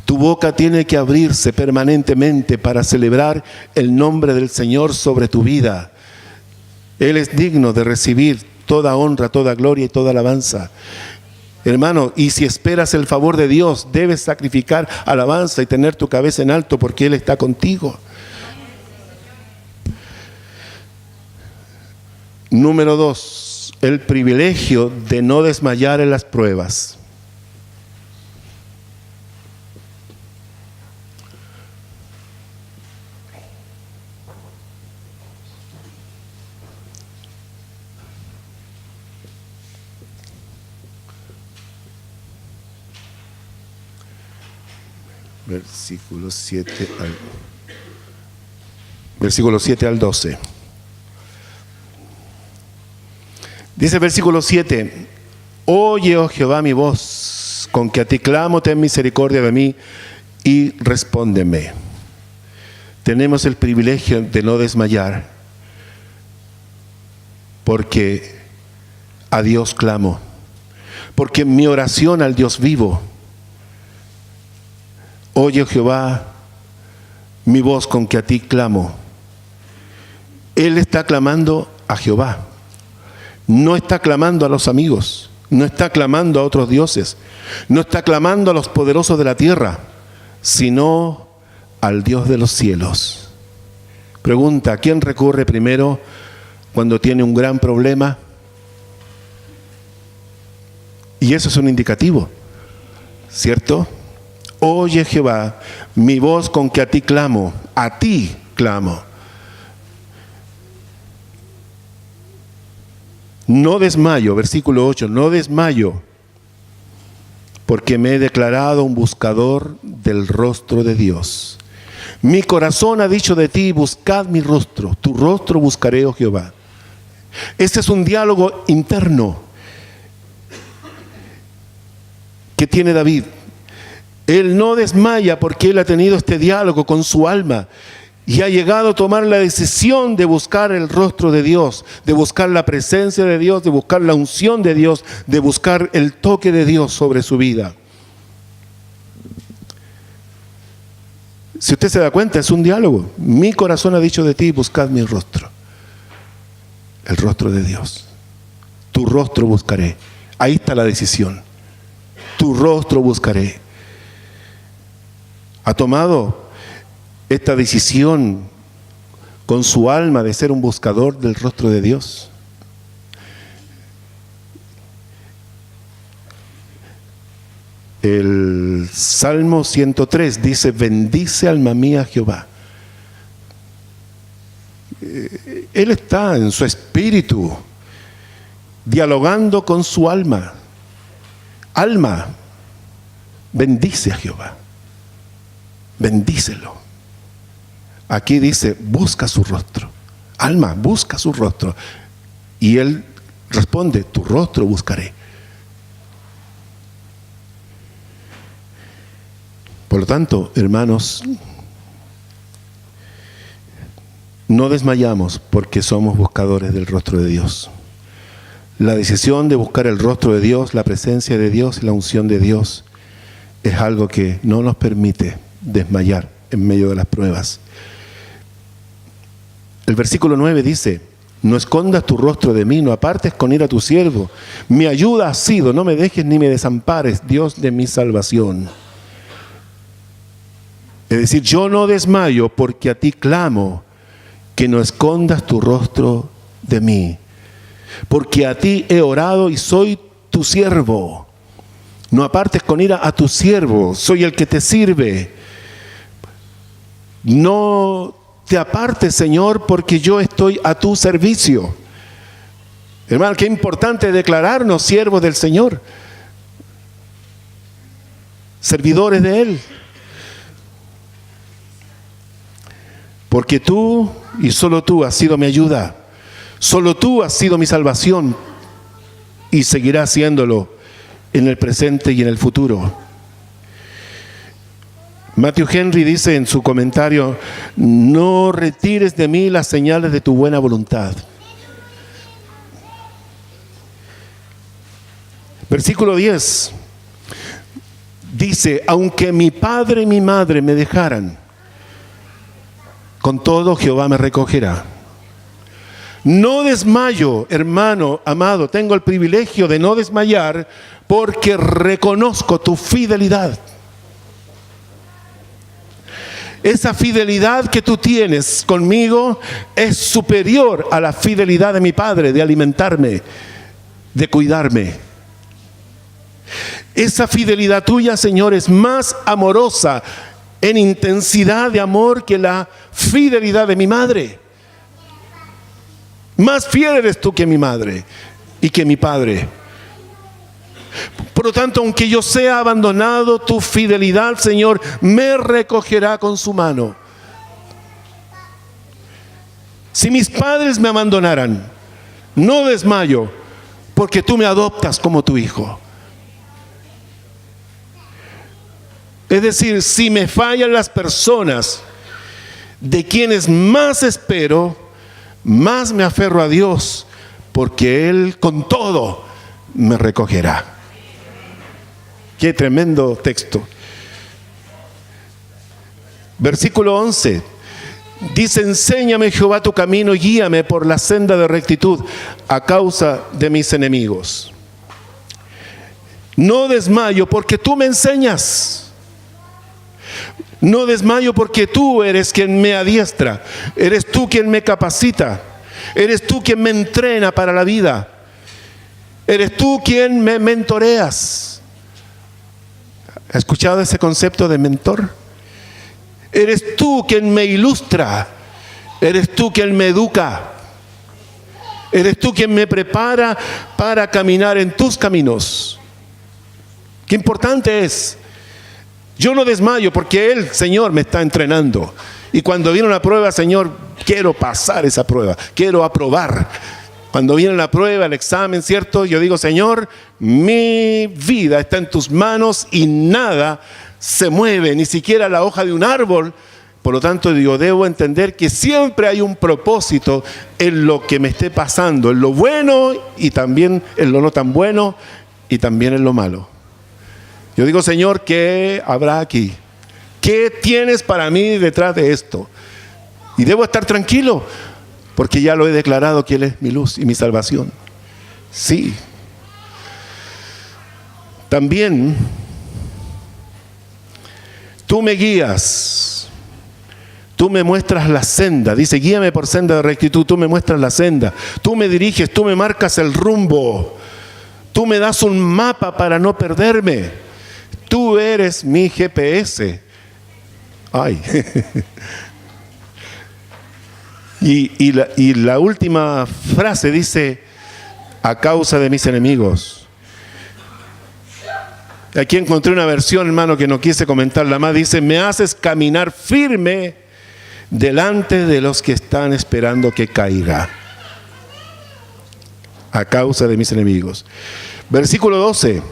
Tu boca tiene que abrirse permanentemente para celebrar el nombre del Señor sobre tu vida. Él es digno de recibir toda honra, toda gloria y toda alabanza. Hermano, y si esperas el favor de Dios, debes sacrificar alabanza y tener tu cabeza en alto, porque Él está contigo. Número 2, el privilegio de no desmayar en las pruebas. Versículo 7 al 12. Dice versículo 7: Oye, oh Jehová, mi voz, con que a ti clamo, ten misericordia de mí y respóndeme. Tenemos el privilegio de no desmayar, porque a Dios clamo, porque mi oración al Dios vivo. Oye, Jehová, mi voz con que a ti clamo. Él está clamando a Jehová. No está clamando a los amigos, no está clamando a otros dioses, no está clamando a los poderosos de la tierra, sino al Dios de los cielos. Pregunta: ¿a quién recurre primero cuando tiene un gran problema? Y eso es un indicativo, ¿cierto? Oye, Jehová, mi voz con que a ti clamo, a ti clamo. No desmayo, versículo 8, no desmayo, porque me he declarado un buscador del rostro de Dios. Mi corazón ha dicho de ti: buscad mi rostro, tu rostro buscaré, oh Jehová. Este es un diálogo interno que tiene David. Él no desmaya porque él ha tenido este diálogo con su alma y ha llegado a tomar la decisión de buscar el rostro de Dios, de buscar la presencia de Dios, de buscar la unción de Dios, de buscar el toque de Dios sobre su vida. Si usted se da cuenta, es un diálogo. Mi corazón ha dicho de ti: buscad mi rostro, el rostro de Dios. Tu rostro buscaré. Ahí está la decisión. Tu rostro buscaré. Ha tomado esta decisión con su alma de ser un buscador del rostro de Dios. El Salmo 103 dice: bendice alma mía Jehová. Él está en su espíritu dialogando con su alma. Alma, bendice a Jehová. Bendícelo. Aquí dice: busca su rostro. Alma, busca su rostro. Y él responde: tu rostro buscaré. Por lo tanto, hermanos, no desmayamos porque somos buscadores del rostro de Dios. La decisión de buscar el rostro de Dios, la presencia de Dios y la unción de Dios es algo que no nos permite desmayar en medio de las pruebas. El versículo 9 dice: no escondas tu rostro de mí, no apartes con ira a tu siervo. Mi ayuda has sido, no me dejes ni me desampares, Dios de mi salvación. Es decir, yo no desmayo porque a ti clamo, que no escondas tu rostro de mí. Porque a ti he orado y soy tu siervo. No apartes con ira a tu siervo, soy el que te sirve. No te apartes, Señor, porque yo estoy a tu servicio. Hermano, qué importante declararnos siervos del Señor, servidores de Él. Porque tú y solo tú has sido mi ayuda. Solo tú has sido mi salvación y seguirás siéndolo en el presente y en el futuro. Matthew Henry dice en su comentario: no retires de mí las señales de tu buena voluntad. Versículo 10 dice: aunque mi padre y mi madre me dejaran, con todo Jehová me recogerá. No desmayo, hermano amado, tengo el privilegio de no desmayar porque reconozco tu fidelidad. Esa fidelidad que tú tienes conmigo es superior a la fidelidad de mi padre de alimentarme, de cuidarme. Esa fidelidad tuya, Señor, es más amorosa en intensidad de amor que la fidelidad de mi madre. Más fiel eres tú que mi madre y que mi padre. Por lo tanto, aunque yo sea abandonado, tu fidelidad, Señor, me recogerá con su mano. Si mis padres me abandonaran, no desmayo, porque tú me adoptas como tu hijo. Es decir, si me fallan las personas de quienes más espero, más me aferro a Dios, porque Él con todo me recogerá. Qué tremendo texto. Versículo 11 dice: enséñame, Jehová, tu camino y guíame por la senda de rectitud a causa de mis enemigos. No desmayo porque tú me enseñas. No desmayo porque tú eres quien me adiestra. Eres tú quien me capacita. Eres tú quien me entrena para la vida. Eres tú quien me mentoreas. ¿Has escuchado ese concepto de mentor? Eres tú quien me ilustra. Eres tú quien me educa. Eres tú quien me prepara para caminar en tus caminos. Qué importante es. Yo no desmayo porque Él, Señor, me está entrenando. Y cuando viene una prueba, Señor, quiero pasar esa prueba. Quiero aprobar. Cuando viene la prueba, el examen, ¿cierto? Yo digo: Señor, mi vida está en tus manos y nada se mueve, ni siquiera la hoja de un árbol. Por lo tanto, yo debo entender que siempre hay un propósito en lo que me esté pasando, en lo bueno y también en lo no tan bueno y también en lo malo. Yo digo: Señor, ¿qué habrá aquí? ¿Qué tienes para mí detrás de esto? Y debo estar tranquilo, porque ya lo he declarado que Él es mi luz y mi salvación. Sí. También, tú me guías, tú me muestras la senda. Dice: guíame por senda de rectitud. Tú me muestras la senda, tú me diriges, tú me marcas el rumbo, tú me das un mapa para no perderme. Tú eres mi GPS. Ay. Y la última frase dice: a causa de mis enemigos. Aquí encontré una versión, hermano, que no quise comentarla más. Dice: me haces caminar firme delante de los que están esperando que caiga. A causa de mis enemigos. Versículo 12.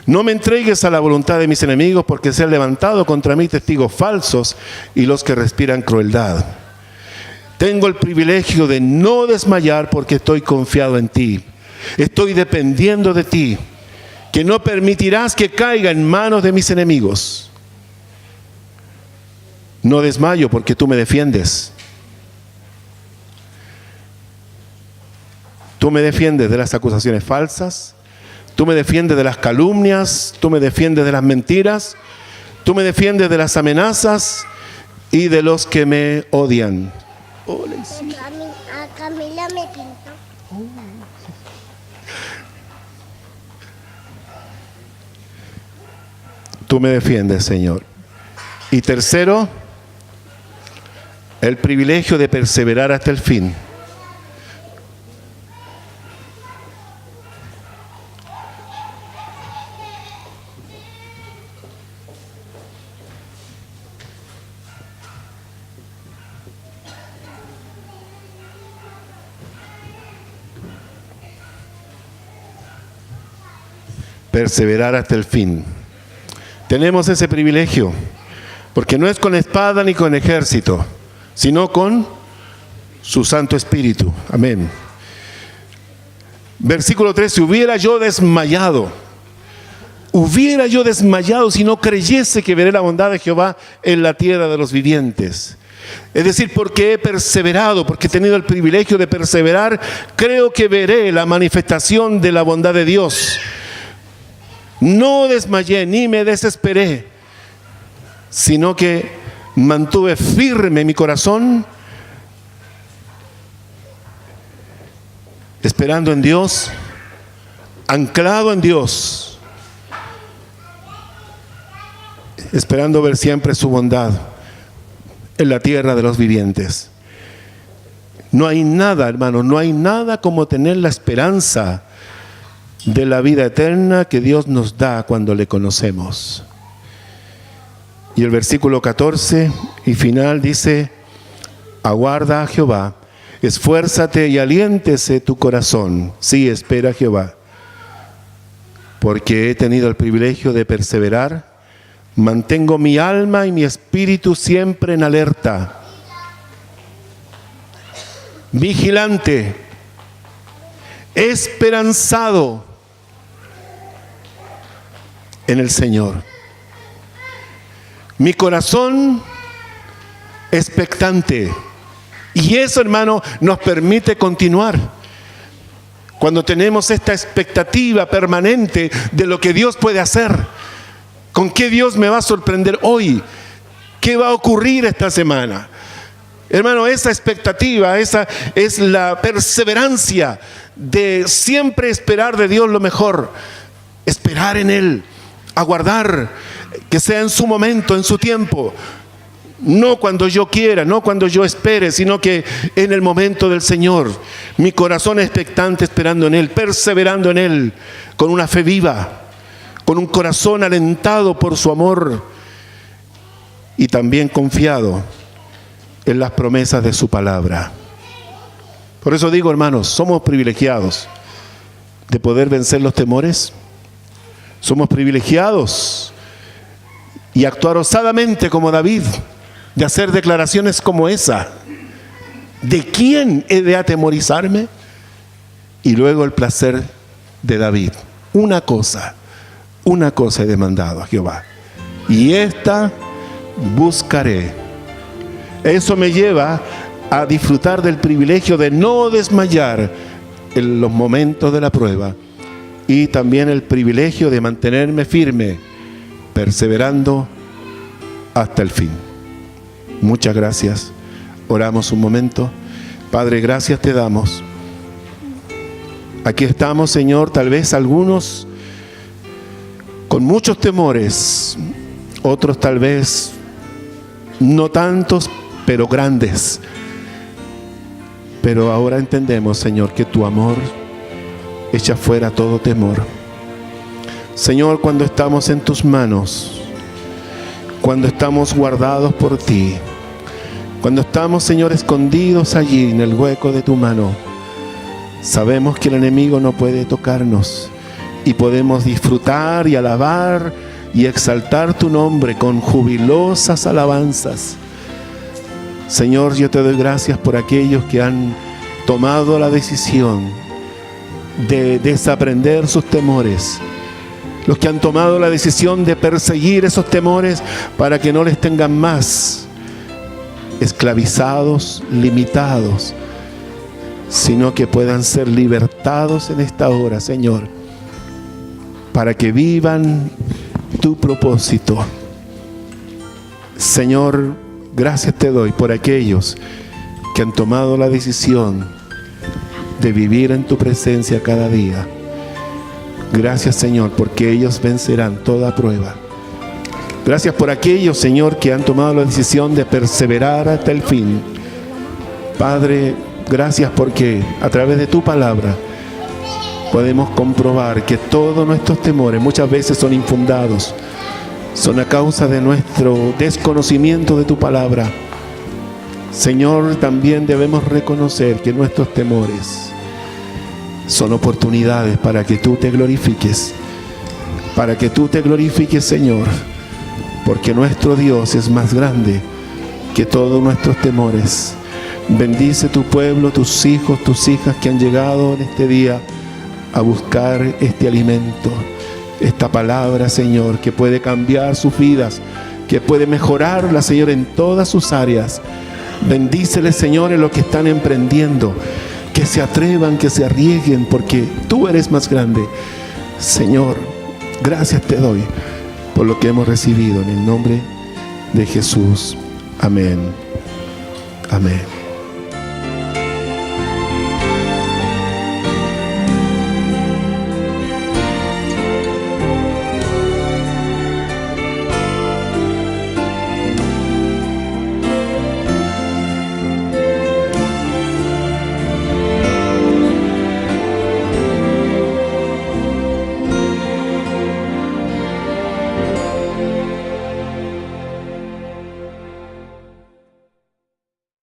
No me entregues a la voluntad de mis enemigos, porque se han levantado contra mí testigos falsos y los que respiran crueldad. Tengo el privilegio de no desmayar porque estoy confiado en ti. Estoy dependiendo de ti, que no permitirás que caiga en manos de mis enemigos. No desmayo porque tú me defiendes. Tú me defiendes de las acusaciones falsas. Tú me defiendes de las calumnias. Tú me defiendes de las mentiras. Tú me defiendes de las amenazas y de los que me odian. A Camila me pintó. Tú me defiendes, Señor. Y tercero, el privilegio de perseverar hasta el fin. perseverar hasta el fin. Tenemos ese privilegio, porque no es con espada ni con ejército, sino con su Santo Espíritu. Amén. Versículo 13, hubiera yo desmayado si no creyese que veré la bondad de Jehová en la tierra de los vivientes. Es decir, porque he perseverado, porque he tenido el privilegio de perseverar, creo que veré la manifestación de la bondad de Dios. No desmayé ni me desesperé, sino que mantuve firme mi corazón, esperando en Dios, anclado en Dios, esperando ver siempre su bondad en la tierra de los vivientes. No hay nada, hermano, no hay nada como tener la esperanza de la vida eterna que Dios nos da cuando le conocemos. Y el versículo 14 y final dice: aguarda a Jehová, esfuérzate y aliéntese tu corazón. Sí, espera a Jehová, porque he tenido el privilegio de perseverar. Mantengo mi alma y mi espíritu siempre en alerta, vigilante, esperanzado en el Señor. Mi corazón expectante. Y eso, hermano, nos permite continuar. Cuando tenemos esta expectativa permanente de lo que Dios puede hacer. ¿Con qué Dios me va a sorprender hoy? ¿Qué va a ocurrir esta semana? Hermano, esa expectativa, esa es la perseverancia de siempre esperar de Dios lo mejor. Esperar en Él, aguardar, que sea en su momento, en su tiempo. No cuando yo quiera, no cuando yo espere, sino que en el momento del Señor. Mi corazón expectante esperando en Él, perseverando en Él, con una fe viva, con un corazón alentado por su amor y también confiado en las promesas de su palabra. Por eso digo, hermanos, somos privilegiados de poder vencer los temores. Somos privilegiados y actuar osadamente como David, de hacer declaraciones como esa. ¿De quién he de atemorizarme? Y luego el placer de David. Una cosa he demandado a Jehová, y esta buscaré. Eso me lleva a disfrutar del privilegio de no desmayar en los momentos de la prueba, y también el privilegio de mantenerme firme, perseverando hasta el fin. Muchas gracias. Oramos un momento. Padre, gracias te damos. Aquí estamos, Señor, tal vez algunos con muchos temores, otros tal vez no tantos, pero grandes. Pero ahora entendemos, Señor, que tu amor echa fuera todo temor. Señor, cuando estamos en tus manos, cuando estamos guardados por ti, cuando estamos, Señor, escondidos allí en el hueco de tu mano, sabemos que el enemigo no puede tocarnos. Y podemos disfrutar y alabar y exaltar tu nombre con jubilosas alabanzas. Señor, yo te doy gracias por aquellos que han tomado la decisión de desaprender sus temores. Los que han tomado la decisión de perseguir esos temores para que no les tengan más esclavizados, limitados, sino que puedan ser libertados en esta hora, Señor, para que vivan tu propósito. Señor, gracias te doy por aquellos que han tomado la decisión de vivir en tu presencia cada día. Gracias, Señor, porque ellos vencerán toda prueba. Gracias por aquellos, Señor, que han tomado la decisión de perseverar hasta el fin. Padre, gracias porque a través de tu palabra podemos comprobar que todos nuestros temores muchas veces son infundados, son a causa de nuestro desconocimiento de tu palabra. Señor, también debemos reconocer que nuestros temores son oportunidades para que tú te glorifiques para que tú te glorifiques, Señor, porque nuestro Dios es más grande que todos nuestros temores. Bendice tu pueblo, tus hijos, tus hijas que han llegado en este día a buscar este alimento, esta palabra, Señor, que puede cambiar sus vidas, que puede mejorarla, Señor, en todas sus áreas. Bendíceles, Señor, en lo que están emprendiendo, que se atrevan, que se arriesguen, porque tú eres más grande. Señor, gracias te doy por lo que hemos recibido en el nombre de Jesús. Amén. Amén.